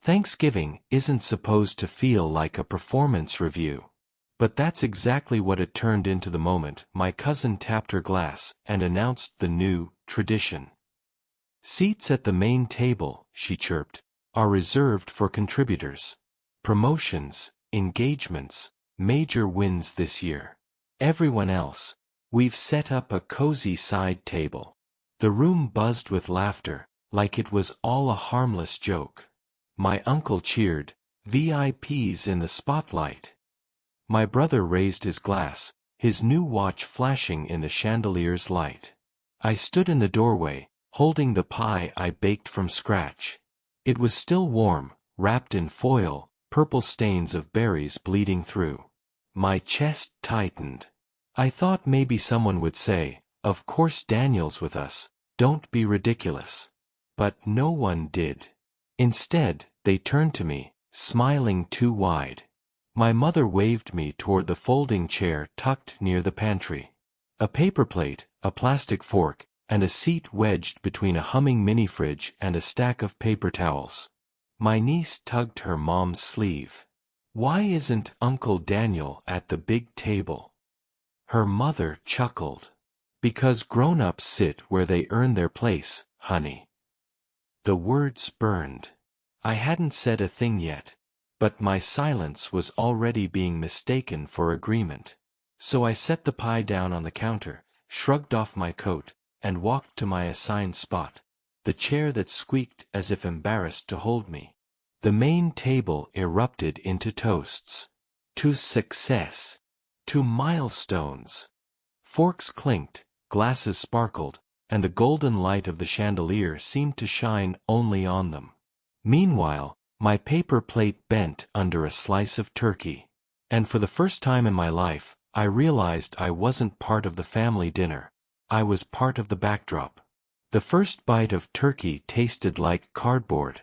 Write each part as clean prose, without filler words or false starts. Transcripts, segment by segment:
Thanksgiving isn't supposed to feel like a performance review. But that's exactly what it turned into the moment my cousin tapped her glass and announced the new tradition. "Seats at the main table," she chirped, "are reserved for contributors. Promotions, engagements, major wins this year. Everyone else, we've set up a cozy side table." The room buzzed with laughter, like it was all a harmless joke. My uncle cheered, "VIPs in the spotlight." My brother raised his glass, his new watch flashing in the chandelier's light. I stood in the doorway, holding the pie I baked from scratch. It was still warm, wrapped in foil, purple stains of berries bleeding through. My chest tightened. I thought maybe someone would say, "Of course Daniel's with us, don't be ridiculous." But no one did. Instead, they turned to me, smiling too wide. My mother waved me toward the folding chair tucked near the pantry. A paper plate, a plastic fork, and a seat wedged between a humming mini-fridge and a stack of paper towels. My niece tugged her mom's sleeve. "Why isn't Uncle Daniel at the big table?" Her mother chuckled. "Because grown-ups sit where they earn their place, honey." The words burned. I hadn't said a thing yet, but my silence was already being mistaken for agreement. So I set the pie down on the counter, shrugged off my coat, and walked to my assigned spot, the chair that squeaked as if embarrassed to hold me. The main table erupted into toasts. To success. To milestones. Forks clinked, glasses sparkled, and the golden light of the chandelier seemed to shine only on them. Meanwhile, my paper plate bent under a slice of turkey. And for the first time in my life, I realized I wasn't part of the family dinner. I was part of the backdrop. The first bite of turkey tasted like cardboard.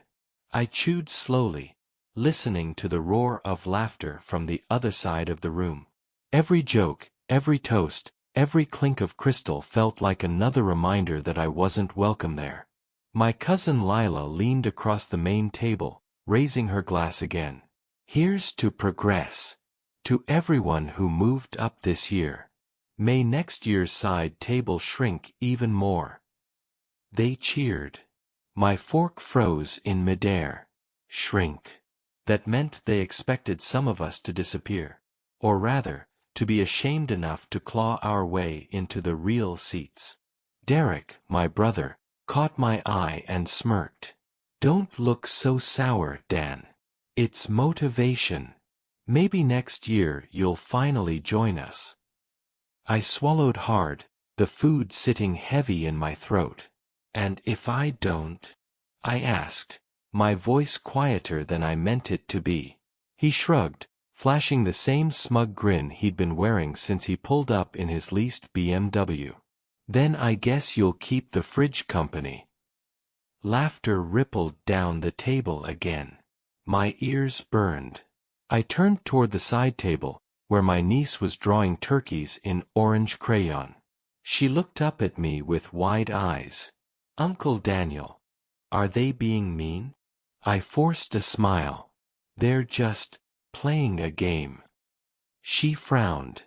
I chewed slowly, listening to the roar of laughter from the other side of the room. Every joke, every toast, every clink of crystal felt like another reminder that I wasn't welcome there. My cousin Lila leaned across the main table, raising her glass again. "Here's to progress. To everyone who moved up this year. May next year's side table shrink even more." They cheered. My fork froze in midair. Shrink. That meant they expected some of us to disappear. Or rather, to be ashamed enough to claw our way into the real seats. Derek, my brother, caught my eye and smirked. "Don't look so sour, Dan. It's motivation. Maybe next year you'll finally join us." I swallowed hard, the food sitting heavy in my throat. "And if I don't?" I asked, my voice quieter than I meant it to be. He shrugged, flashing the same smug grin he'd been wearing since he pulled up in his leased BMW. "Then I guess you'll keep the fridge company." Laughter rippled down the table again. My ears burned. I turned toward the side table, where my niece was drawing turkeys in orange crayon. She looked up at me with wide eyes. "Uncle Daniel, are they being mean?" I forced a smile. "They're just playing a game." She frowned.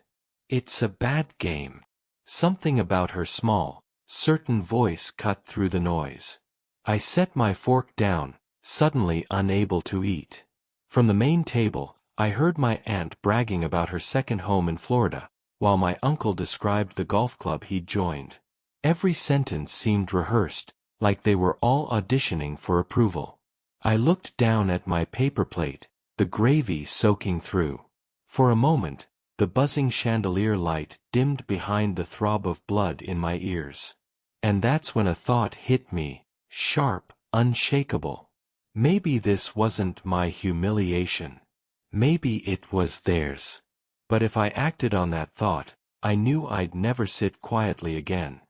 "It's a bad game." Something about her small, certain voice cut through the noise. I set my fork down, suddenly unable to eat. From the main table, I heard my aunt bragging about her second home in Florida, while my uncle described the golf club he'd joined. Every sentence seemed rehearsed, like they were all auditioning for approval. I looked down at my paper plate, the gravy soaking through. For a moment, the buzzing chandelier light dimmed behind the throb of blood in my ears. And that's when a thought hit me, sharp, unshakable. Maybe this wasn't my humiliation. Maybe it was theirs. But if I acted on that thought, I knew I'd never sit quietly again.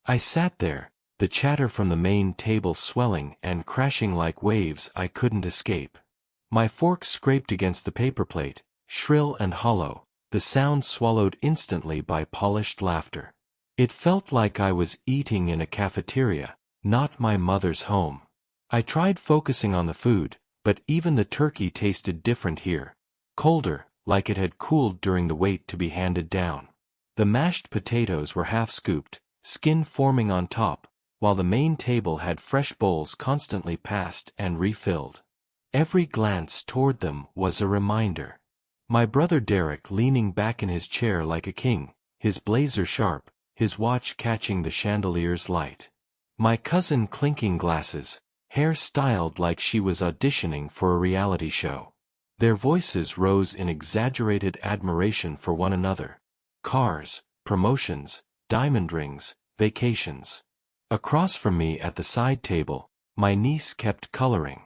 I sat there, the chatter from the main table swelling and crashing like waves I couldn't escape. My fork scraped against the paper plate, shrill and hollow, the sound swallowed instantly by polished laughter. It felt like I was eating in a cafeteria, not my mother's home. I tried focusing on the food, But even the turkey tasted different here. Colder, like it had cooled during the wait to be handed down. The mashed potatoes were half scooped, skin forming on top, while the main table had fresh bowls constantly passed and refilled. Every glance toward them was a reminder. My brother Derek leaning back in his chair like a king, his blazer sharp, his watch catching the chandelier's light. My cousin clinking glasses, hair styled like she was auditioning for a reality show. Their voices rose in exaggerated admiration for one another. Cars, promotions, diamond rings, vacations. Across from me at the side table, my niece kept coloring.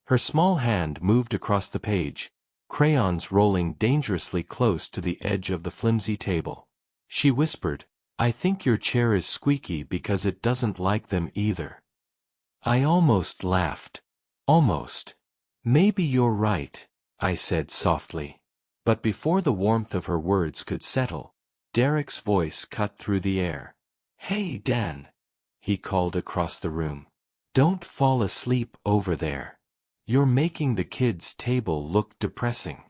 Her small hand moved across the page, crayons rolling dangerously close to the edge of the flimsy table. She whispered, "I think your chair is squeaky because it doesn't like them either." I almost laughed. Almost. "Maybe you're right," I said softly. But before the warmth of her words could settle, Derek's voice cut through the air. "Hey, Dan," he called across the room. "Don't fall asleep over there. You're making the kids' table look depressing."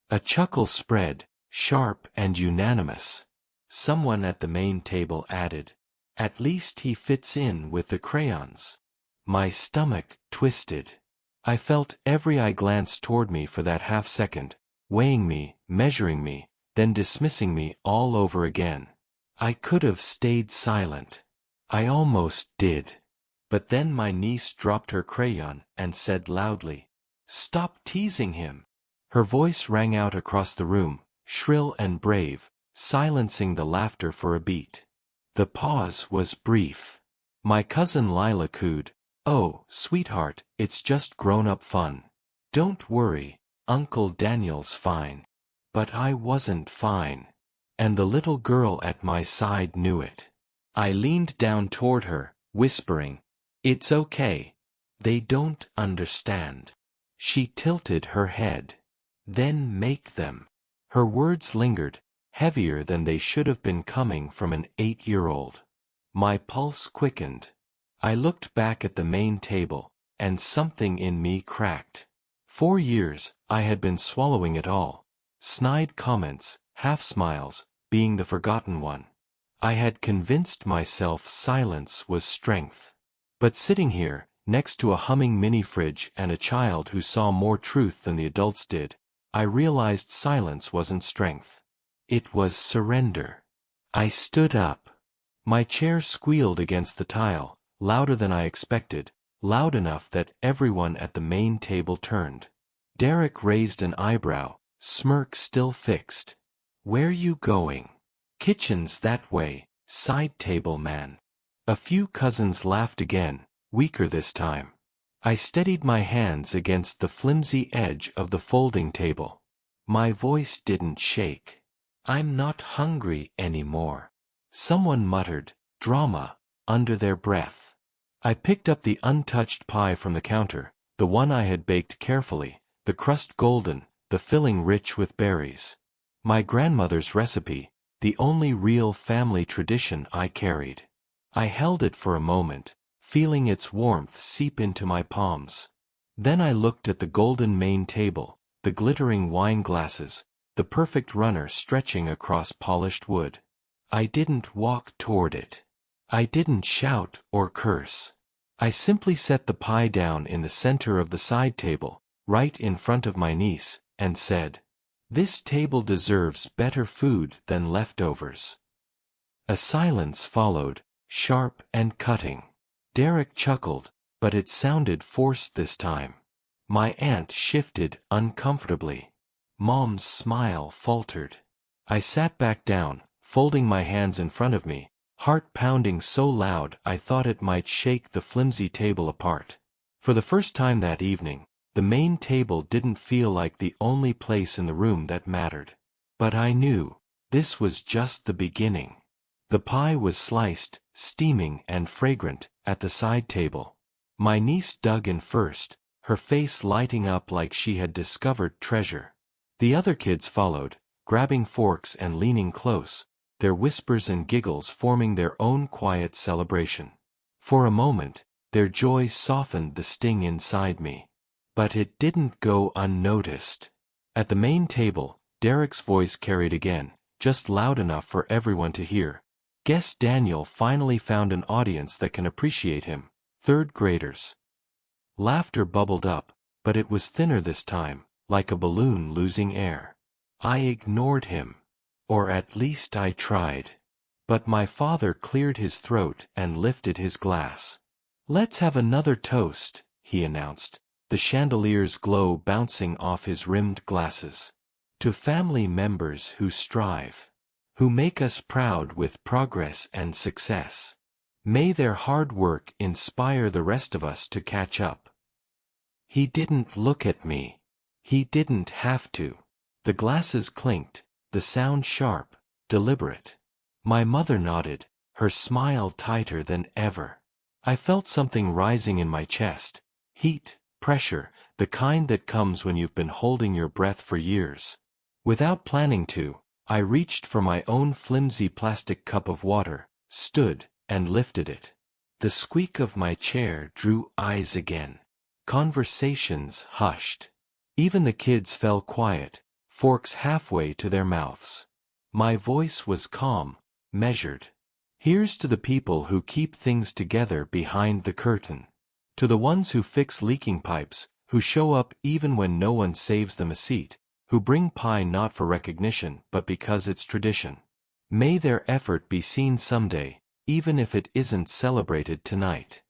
A chuckle spread, sharp and unanimous. Someone at the main table added, "At least he fits in with the crayons." My stomach twisted. I felt every eye glance toward me for that half second, weighing me, measuring me, then dismissing me all over again. I could have stayed silent. I almost did. But then my niece dropped her crayon and said loudly, "Stop teasing him." Her voice rang out across the room, shrill and brave, silencing the laughter for a beat. The pause was brief. My cousin Lila cooed, "Oh, sweetheart, it's just grown-up fun. Don't worry, Uncle Daniel's fine." But I wasn't fine. And the little girl at my side knew it. I leaned down toward her, whispering, "It's okay. They don't understand." She tilted her head. "Then make them." Her words lingered, heavier than they should have been coming from an 8-year-old. My pulse quickened. I looked back at the main table, and something in me cracked. 4 years, I had been swallowing it all. Snide comments, half-smiles, being the forgotten one. I had convinced myself silence was strength. But sitting here, next to a humming mini-fridge and a child who saw more truth than the adults did, I realized silence wasn't strength. It was surrender. I stood up. My chair squealed against the tile, louder than I expected, loud enough that everyone at the main table turned. Derek raised an eyebrow, smirk still fixed. "Where you going?" "Kitchen's that way, side table man." A few cousins laughed again, weaker this time. I steadied my hands against the flimsy edge of the folding table. My voice didn't shake. "I'm not hungry anymore." Someone muttered, "Drama," under their breath. I picked up the untouched pie from the counter, the one I had baked carefully, the crust golden, the filling rich with berries. My grandmother's recipe, the only real family tradition I carried. I held it for a moment, feeling its warmth seep into my palms. Then I looked at the golden main table, the glittering wine glasses, the perfect runner stretching across polished wood. I didn't walk toward it. I didn't shout or curse. I simply set the pie down in the center of the side table, right in front of my niece, and said, "This table deserves better food than leftovers." A silence followed, sharp and cutting. Derek chuckled, but it sounded forced this time. My aunt shifted uncomfortably. Mom's smile faltered. I sat back down, folding my hands in front of me, heart pounding so loud I thought it might shake the flimsy table apart. For the first time that evening, the main table didn't feel like the only place in the room that mattered. But I knew, this was just the beginning. The pie was sliced, steaming and fragrant, at the side table. My niece dug in first, her face lighting up like she had discovered treasure. The other kids followed, grabbing forks and leaning close, their whispers and giggles forming their own quiet celebration. For a moment, their joy softened the sting inside me. But it didn't go unnoticed. At the main table, Derek's voice carried again, just loud enough for everyone to hear. Guess Daniel finally found an audience that can appreciate him. Third graders. Laughter bubbled up, but it was thinner this time, like a balloon losing air. I ignored him. Or at least I tried. But my father cleared his throat and lifted his glass. "Let's have another toast," he announced, the chandelier's glow bouncing off his rimmed glasses. "To family members who strive, who make us proud with progress and success. May their hard work inspire the rest of us to catch up." He didn't look at me. He didn't have to. The glasses clinked, the sound sharp, deliberate. My mother nodded, her smile tighter than ever. I felt something rising in my chest. Heat, pressure, the kind that comes when you've been holding your breath for years. Without planning to, I reached for my own flimsy plastic cup of water, stood, and lifted it. The squeak of my chair drew eyes again. Conversations hushed. Even the kids fell quiet, forks halfway to their mouths. My voice was calm, measured. "Here's to the people who keep things together behind the curtain. To the ones who fix leaking pipes, who show up even when no one saves them a seat, who bring pie not for recognition but because it's tradition. May their effort be seen someday, even if it isn't celebrated tonight."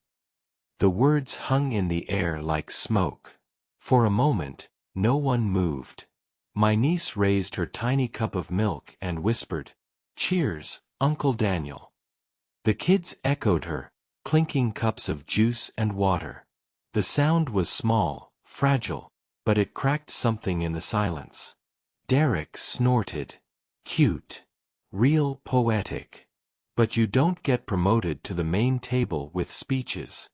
The words hung in the air like smoke. For a moment, no one moved. My niece raised her tiny cup of milk and whispered, "Cheers, Uncle Daniel." The kids echoed her, clinking cups of juice and water. The sound was small, fragile, but it cracked something in the silence. Derek snorted. "Cute. Real poetic. But you don't get promoted to the main table with speeches."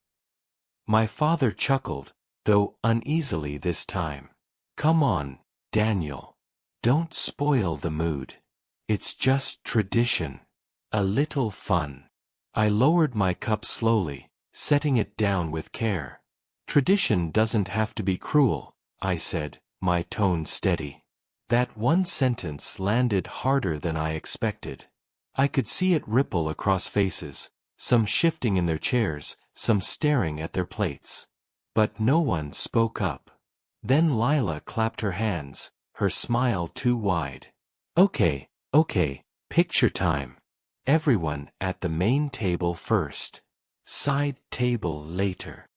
My father chuckled, though uneasily this time. "Come on, Daniel. Don't spoil the mood. It's just tradition. A little fun." I lowered my cup slowly, setting it down with care. "Tradition doesn't have to be cruel," I said, my tone steady. That one sentence landed harder than I expected. I could see it ripple across faces, some shifting in their chairs, some staring at their plates. But no one spoke up. Then Lila clapped her hands, her smile too wide. Okay, picture time. Everyone at the main table first. Side table later."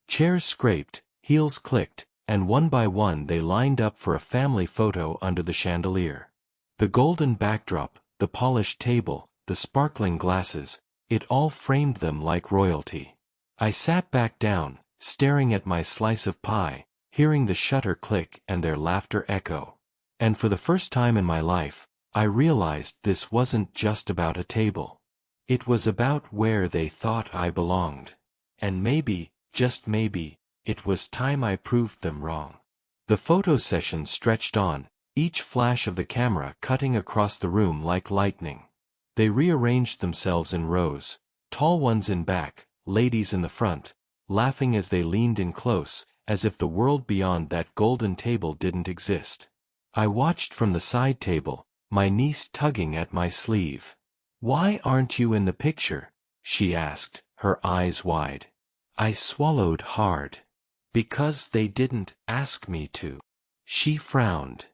Chairs scraped, heels clicked, and one by one they lined up for a family photo under the chandelier. The golden backdrop, the polished table, the sparkling glasses, it all framed them like royalty. I sat back down, staring at my slice of pie, hearing the shutter click and their laughter echo. And for the first time in my life, I realized this wasn't just about a table. It was about where they thought I belonged. And maybe, just maybe, it was time I proved them wrong. The photo session stretched on, each flash of the camera cutting across the room like lightning. They rearranged themselves in rows, tall ones in back, ladies in the front, laughing as they leaned in close, as if the world beyond that golden table didn't exist. I watched from the side table, my niece tugging at my sleeve. "Why aren't you in the picture?" she asked, her eyes wide. I swallowed hard. "Because they didn't ask me to." She frowned.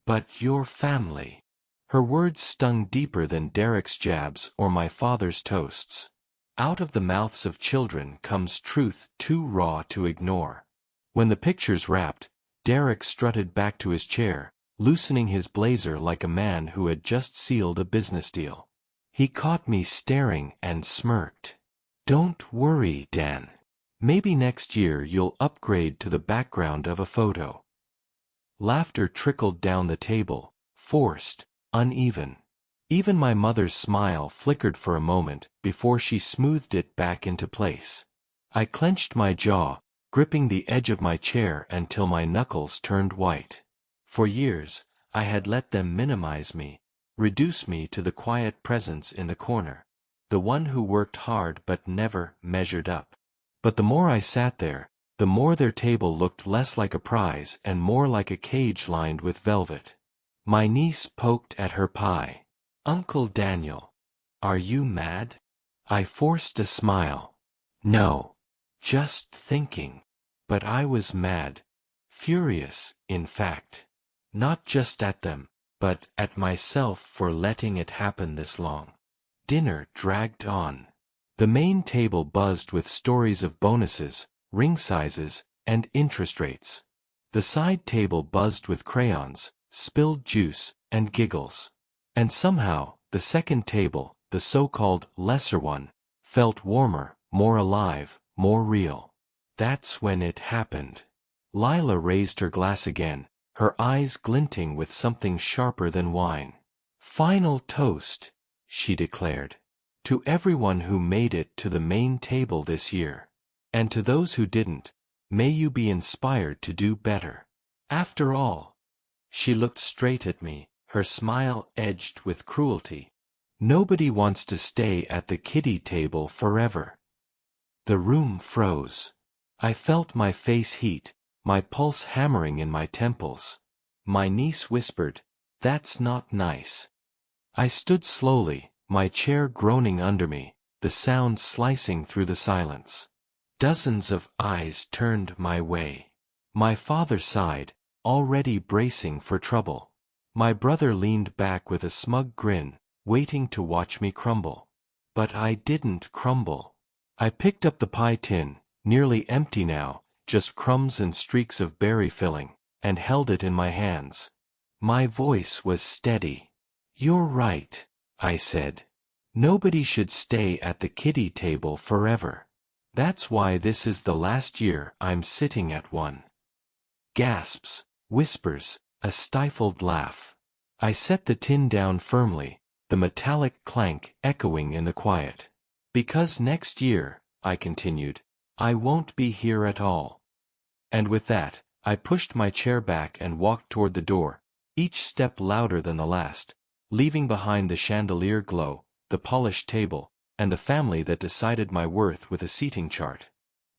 "But your family." Her words stung deeper than Derek's jabs or my father's toasts. Out of the mouths of children comes truth too raw to ignore. When the pictures wrapped, Derek strutted back to his chair, loosening his blazer like a man who had just sealed a business deal. He caught me staring and smirked. "Don't worry, Dan. Maybe next year you'll upgrade to the background of a photo." Laughter trickled down the table, forced, uneven. Even my mother's smile flickered for a moment before she smoothed it back into place. I clenched my jaw, gripping the edge of my chair until my knuckles turned white. For years, I had let them minimize me, reduce me to the quiet presence in the corner, the one who worked hard but never measured up. But the more I sat there, the more their table looked less like a prize and more like a cage lined with velvet. My niece poked at her pie. "Uncle Daniel, are you mad?" I forced a smile. "No. Just thinking." But I was mad. Furious, in fact. Not just at them, but at myself for letting it happen this long. Dinner dragged on. The main table buzzed with stories of bonuses, ring sizes, and interest rates. The side table buzzed with crayons, spilled juice, and giggles. And somehow, the second table, the so-called lesser one, felt warmer, more alive, more real. That's when it happened. Lila raised her glass again, her eyes glinting with something sharper than wine. "Final toast," she declared. "To everyone who made it to the main table this year. And to those who didn't, may you be inspired to do better. After all," she looked straight at me, her smile edged with cruelty, "nobody wants to stay at the kiddie table forever." The room froze. I felt my face heat, my pulse hammering in my temples. My niece whispered, "That's not nice." I stood slowly, my chair groaning under me, the sound slicing through the silence. Dozens of eyes turned my way. My father sighed, already bracing for trouble. My brother leaned back with a smug grin, waiting to watch me crumble. But I didn't crumble. I picked up the pie tin, nearly empty now, just crumbs and streaks of berry filling, and held it in my hands. My voice was steady. "You're right," I said. "Nobody should stay at the kiddie table forever. That's why this is the last year I'm sitting at one." Gasps, whispers, a stifled laugh. I set the tin down firmly, the metallic clank echoing in the quiet. "Because next year," I continued, "I won't be here at all." And with that, I pushed my chair back and walked toward the door, each step louder than the last, leaving behind the chandelier glow, the polished table, and the family that decided my worth with a seating chart.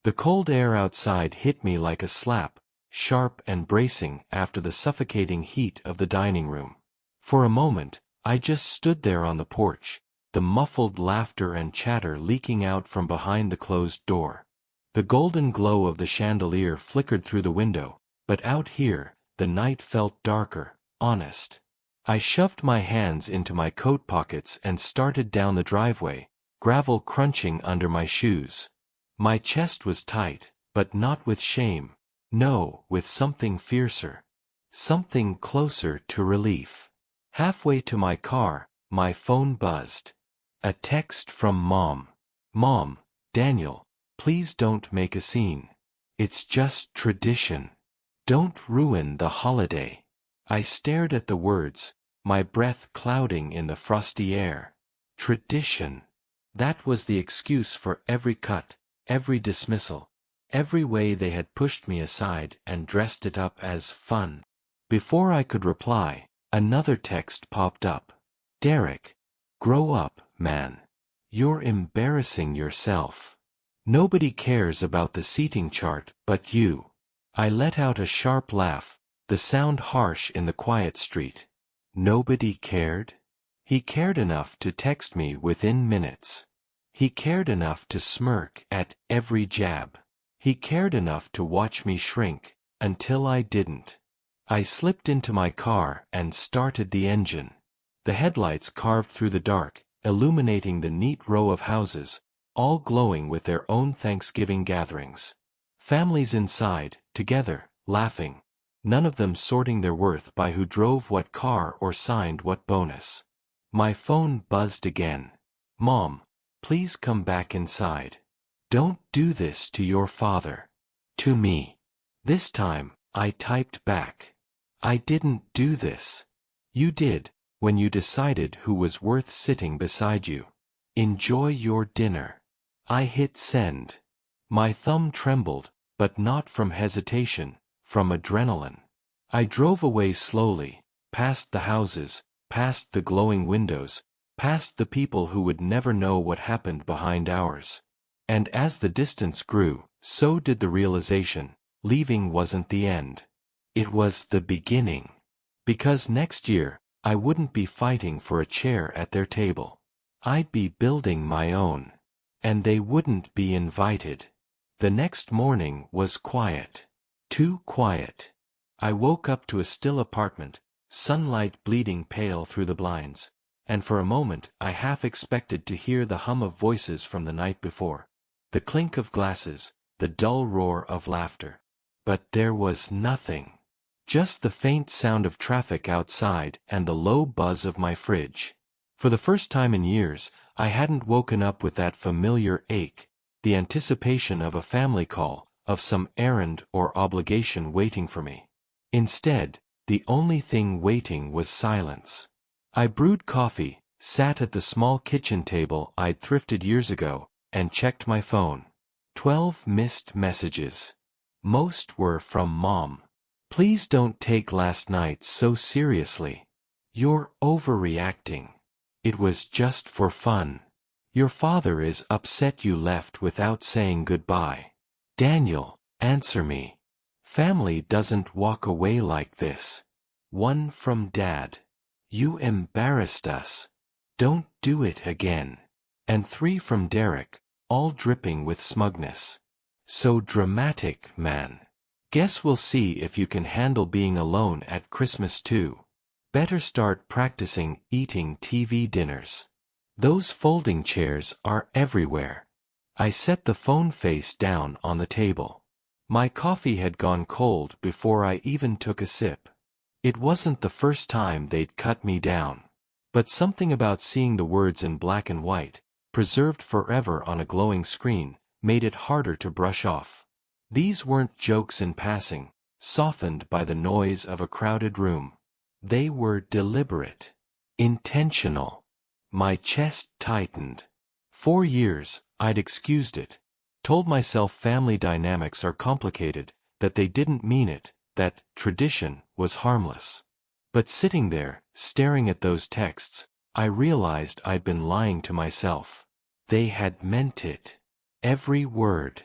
The cold air outside hit me like a slap, sharp and bracing after the suffocating heat of the dining room. For a moment, I just stood there on the porch, the muffled laughter and chatter leaking out from behind the closed door. The golden glow of the chandelier flickered through the window, but out here, the night felt darker, honest. I shoved my hands into my coat pockets and started down the driveway, gravel crunching under my shoes. My chest was tight, but not with shame. No, with something fiercer. Something closer to relief. Halfway to my car, my phone buzzed. A text from Mom. "Mom, Daniel, please don't make a scene. It's just tradition. Don't ruin the holiday." I stared at the words, my breath clouding in the frosty air. Tradition. That was the excuse for every cut, every dismissal, every way they had pushed me aside and dressed it up as fun. Before I could reply, another text popped up. "Derek, grow up, man. You're embarrassing yourself. Nobody cares about the seating chart but you." I let out a sharp laugh, the sound harsh in the quiet street. Nobody cared? He cared enough to text me within minutes. He cared enough to smirk at every jab. He cared enough to watch me shrink, until I didn't. I slipped into my car and started the engine. The headlights carved through the dark, illuminating the neat row of houses, all glowing with their own Thanksgiving gatherings. Families inside, together, laughing. None of them sorting their worth by who drove what car or signed what bonus. My phone buzzed again. "Mom, please come back inside. Don't do this to your father." To me. This time, I typed back. "I didn't do this. You did, when you decided who was worth sitting beside you. Enjoy your dinner." I hit send. My thumb trembled, but not from hesitation, from adrenaline. I drove away slowly, past the houses, past the glowing windows, past the people who would never know what happened behind ours. And as the distance grew, so did the realization, leaving wasn't the end. It was the beginning. Because next year, I wouldn't be fighting for a chair at their table. I'd be building my own. And they wouldn't be invited. The next morning was quiet. Too quiet. I woke up to a still apartment, sunlight bleeding pale through the blinds, and for a moment I half expected to hear the hum of voices from the night before, the clink of glasses, the dull roar of laughter. But there was nothing. Just the faint sound of traffic outside and the low buzz of my fridge. For the first time in years, I hadn't woken up with that familiar ache, the anticipation of a family call, of some errand or obligation waiting for me. Instead, the only thing waiting was silence. I brewed coffee, sat at the small kitchen table I'd thrifted years ago, and checked my phone. 12 missed messages. Most were from Mom. Please don't take last night so seriously. You're overreacting. It was just for fun. Your father is upset you left without saying goodbye. Daniel, answer me. Family doesn't walk away like this. One from Dad. You embarrassed us. Don't do it again. And 3 from Derek, all dripping with smugness. So dramatic, man. Guess we'll see if you can handle being alone at Christmas too. Better start practicing eating TV dinners. Those folding chairs are everywhere. I set the phone face down on the table. My coffee had gone cold before I even took a sip. It wasn't the first time they'd cut me down. But something about seeing the words in black and white, preserved forever on a glowing screen, made it harder to brush off. These weren't jokes in passing, softened by the noise of a crowded room. They were deliberate. Intentional. My chest tightened. 4 years, I'd excused it. Told myself family dynamics are complicated, that they didn't mean it, that tradition was harmless. But sitting there, staring at those texts, I realized I'd been lying to myself. They had meant it. Every word.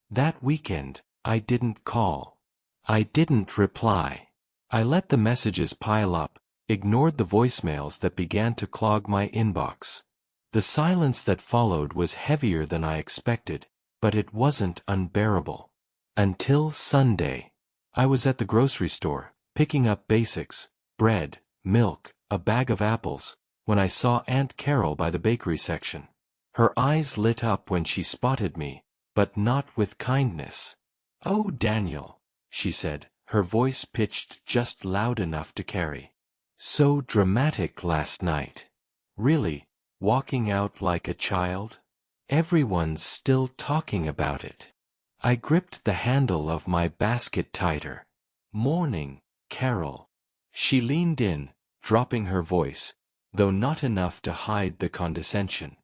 That weekend, I didn't call. I didn't reply. I let the messages pile up, ignored the voicemails that began to clog my inbox. The silence that followed was heavier than I expected, but it wasn't unbearable. Until Sunday. I was at the grocery store, picking up basics, bread, milk, a bag of apples, when I saw Aunt Carol by the bakery section. Her eyes lit up when she spotted me, but not with kindness. "Oh, Daniel," she said, her voice pitched just loud enough to carry. "So dramatic last night. Really, walking out like a child? Everyone's still talking about it." I gripped the handle of my basket tighter. "Morning, Carol." She leaned in, dropping her voice, though not enough to hide the condescension.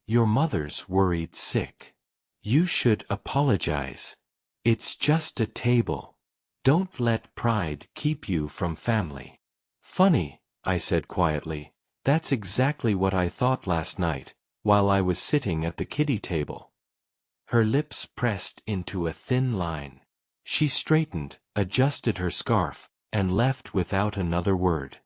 "Your mother's worried sick. You should apologize. It's just a table. Don't let pride keep you from family." "Funny," I said quietly, "that's exactly what I thought last night, while I was sitting at the kiddie table." Her lips pressed into a thin line. She straightened, adjusted her scarf, and left without another word.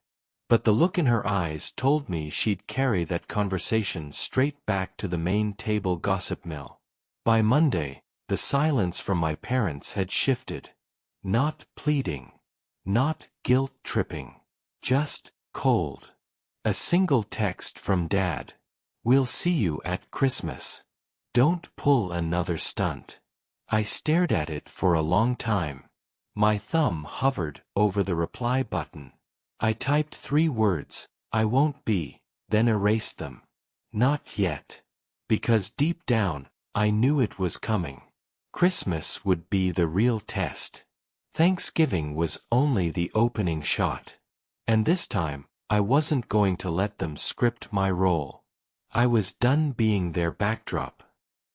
But the look in her eyes told me she'd carry that conversation straight back to the main table gossip mill. By Monday, the silence from my parents had shifted. Not pleading. Not guilt-tripping. Just cold. A single text from Dad. "We'll see you at Christmas. Don't pull another stunt." I stared at it for a long time. My thumb hovered over the reply button. I typed 3 words, "I won't be," then erased them. Not yet. Because deep down, I knew it was coming. Christmas would be the real test. Thanksgiving was only the opening shot. And this time, I wasn't going to let them script my role. I was done being their backdrop.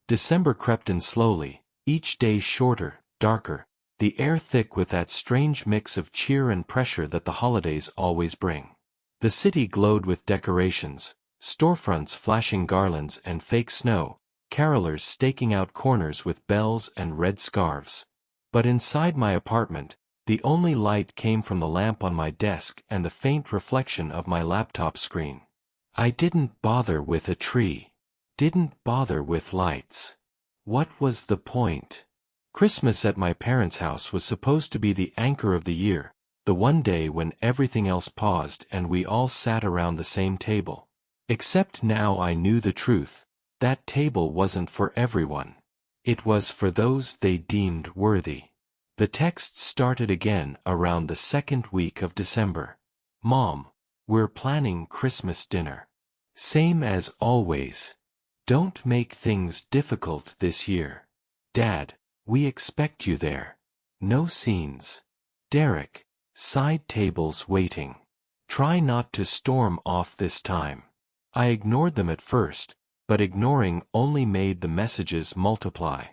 December crept in slowly, each day shorter, darker, the air thick with that strange mix of cheer and pressure that the holidays always bring. The city glowed with decorations, storefronts flashing garlands and fake snow, carolers staking out corners with bells and red scarves. But inside my apartment, the only light came from the lamp on my desk and the faint reflection of my laptop screen. I didn't bother with a tree. Didn't bother with lights. What was the point? Christmas at my parents' house was supposed to be the anchor of the year, the one day when everything else paused and we all sat around the same table. Except now I knew the truth. That table wasn't for everyone. It was for those they deemed worthy. The text started again around the second week of December. Mom, we're planning Christmas dinner. Same as always. Don't make things difficult this year. Dad, we expect you there. No scenes. Derek, side tables waiting. Try not to storm off this time. I ignored them at first, but ignoring only made the messages multiply.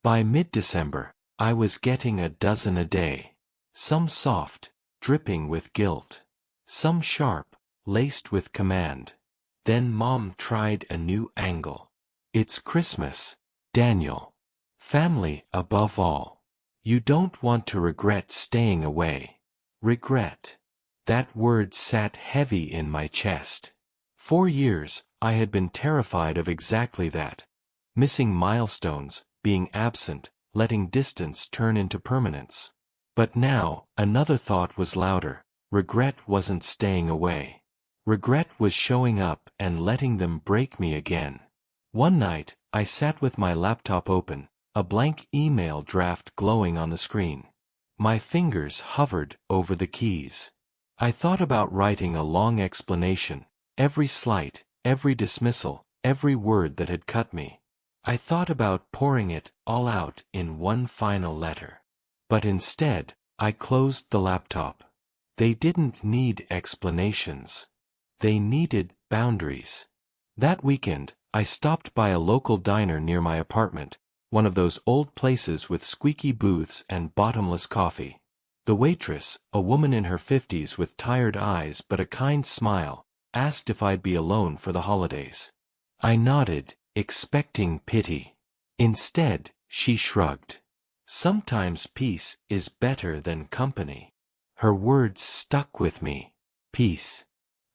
By mid-December, I was getting a dozen a day. Some soft, dripping with guilt. Some sharp, laced with command. Then Mom tried a new angle. It's Christmas, Daniel. Family above all. You don't want to regret staying away. Regret. That word sat heavy in my chest. For years, I had been terrified of exactly that. Missing milestones, being absent, letting distance turn into permanence. But now, another thought was louder. Regret wasn't staying away. Regret was showing up and letting them break me again. One night, I sat with my laptop open, a blank email draft glowing on the screen. My fingers hovered over the keys. I thought about writing a long explanation, every slight, every dismissal, every word that had cut me. I thought about pouring it all out in one final letter. But instead, I closed the laptop. They didn't need explanations. They needed boundaries. That weekend, I stopped by a local diner near my apartment, one of those old places with squeaky booths and bottomless coffee. The waitress, a woman in her 50s with tired eyes but a kind smile, asked if I'd be alone for the holidays. I nodded, expecting pity. Instead, she shrugged. Sometimes peace is better than company. Her words stuck with me. Peace.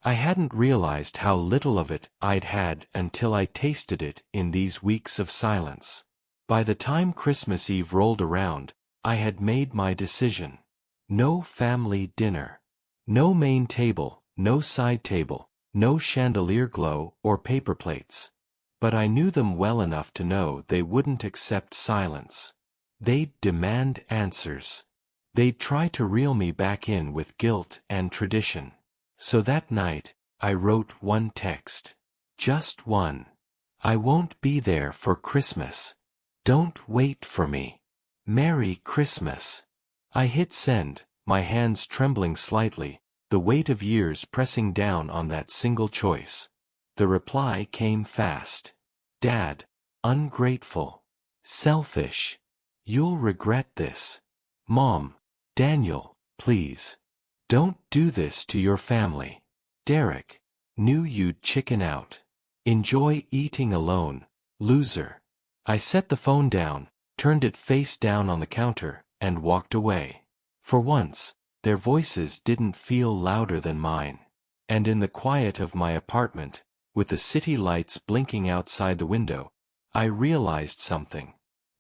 I hadn't realized how little of it I'd had until I tasted it in these weeks of silence. By the time Christmas Eve rolled around, I had made my decision. No family dinner. No main table, no side table, no chandelier glow or paper plates. But I knew them well enough to know they wouldn't accept silence. They'd demand answers. They'd try to reel me back in with guilt and tradition. So that night, I wrote one text. Just one. I won't be there for Christmas. Don't wait for me. Merry Christmas. I hit send, my hands trembling slightly, the weight of years pressing down on that single choice. The reply came fast. Dad, ungrateful. Selfish. You'll regret this. Mom, Daniel, please. Don't do this to your family. Derek, knew you'd chicken out. Enjoy eating alone, loser. I set the phone down, turned it face down on the counter, and walked away. For once, their voices didn't feel louder than mine. And in the quiet of my apartment, with the city lights blinking outside the window, I realized something.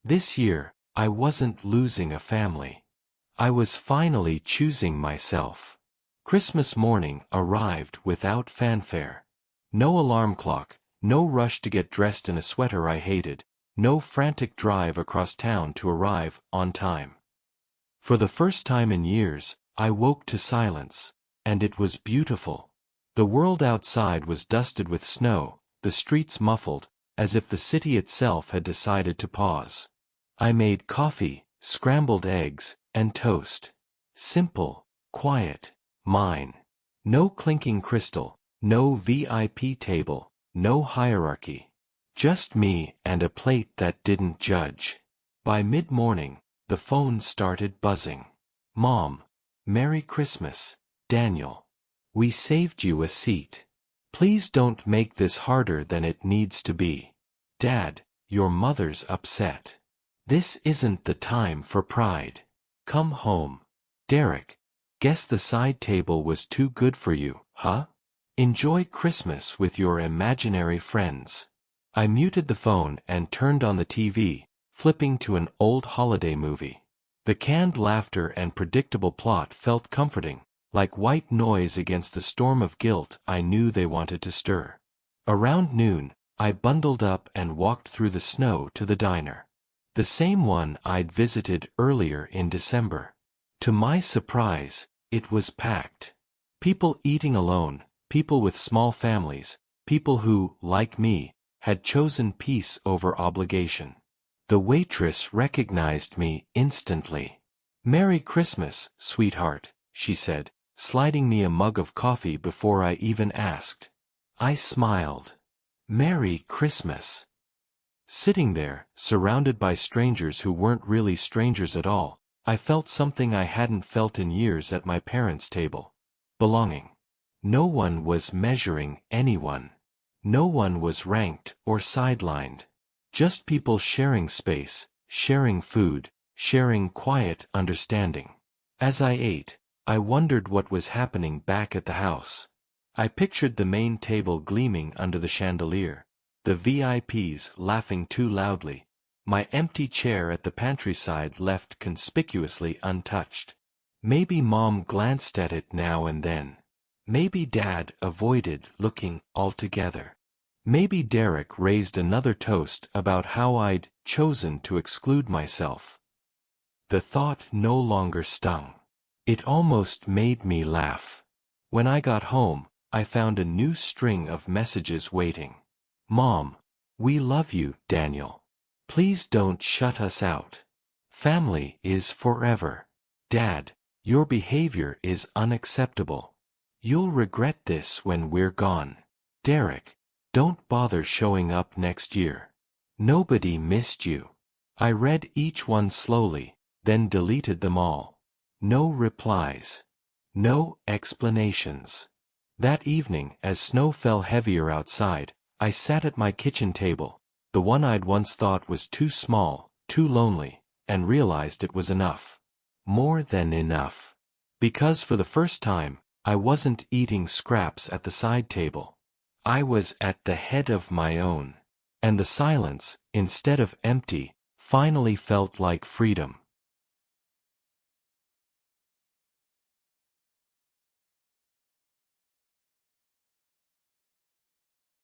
This year, I wasn't losing a family. I was finally choosing myself. Christmas morning arrived without fanfare. No alarm clock, no rush to get dressed in a sweater I hated, no frantic drive across town to arrive on time. For the first time in years, I woke to silence, and it was beautiful. The world outside was dusted with snow, the streets muffled, as if the city itself had decided to pause. I made coffee, scrambled eggs, and toast. Simple, quiet, mine. No clinking crystal, no VIP table, no hierarchy. Just me and a plate that didn't judge. By mid-morning, the phone started buzzing. Mom, Merry Christmas, Daniel. We saved you a seat. Please don't make this harder than it needs to be. Dad, your mother's upset. This isn't the time for pride. Come home. Derek, guess the side table was too good for you, huh? Enjoy Christmas with your imaginary friends. I muted the phone and turned on the TV, flipping to an old holiday movie. The canned laughter and predictable plot felt comforting, like white noise against the storm of guilt I knew they wanted to stir. Around noon, I bundled up and walked through the snow to the diner. The same one I'd visited earlier in December. To my surprise, it was packed. People eating alone, people with small families, people who, like me, had chosen peace over obligation. The waitress recognized me instantly. "Merry Christmas, sweetheart," she said, sliding me a mug of coffee before I even asked. I smiled. "Merry Christmas." Sitting there, surrounded by strangers who weren't really strangers at all, I felt something I hadn't felt in years at my parents' table. Belonging. No one was measuring anyone. No one was ranked or sidelined. Just people sharing space, sharing food, sharing quiet understanding. As I ate, I wondered what was happening back at the house. I pictured the main table gleaming under the chandelier, the VIPs laughing too loudly, my empty chair at the pantry side left conspicuously untouched. Maybe Mom glanced at it now and then. Maybe Dad avoided looking altogether. Maybe Derek raised another toast about how I'd chosen to exclude myself. The thought no longer stung. It almost made me laugh. When I got home, I found a new string of messages waiting. "Mom, we love you, Daniel. Please don't shut us out. Family is forever. Dad, your behavior is unacceptable. You'll regret this when we're gone. Derek, don't bother showing up next year. Nobody missed you." I read each one slowly, then deleted them all. No replies. No explanations. That evening, as snow fell heavier outside, I sat at my kitchen table, the one I'd once thought was too small, too lonely, and realized it was enough. More than enough. Because for the first time, I wasn't eating scraps at the side table. I was at the head of my own. And the silence, instead of empty, finally felt like freedom.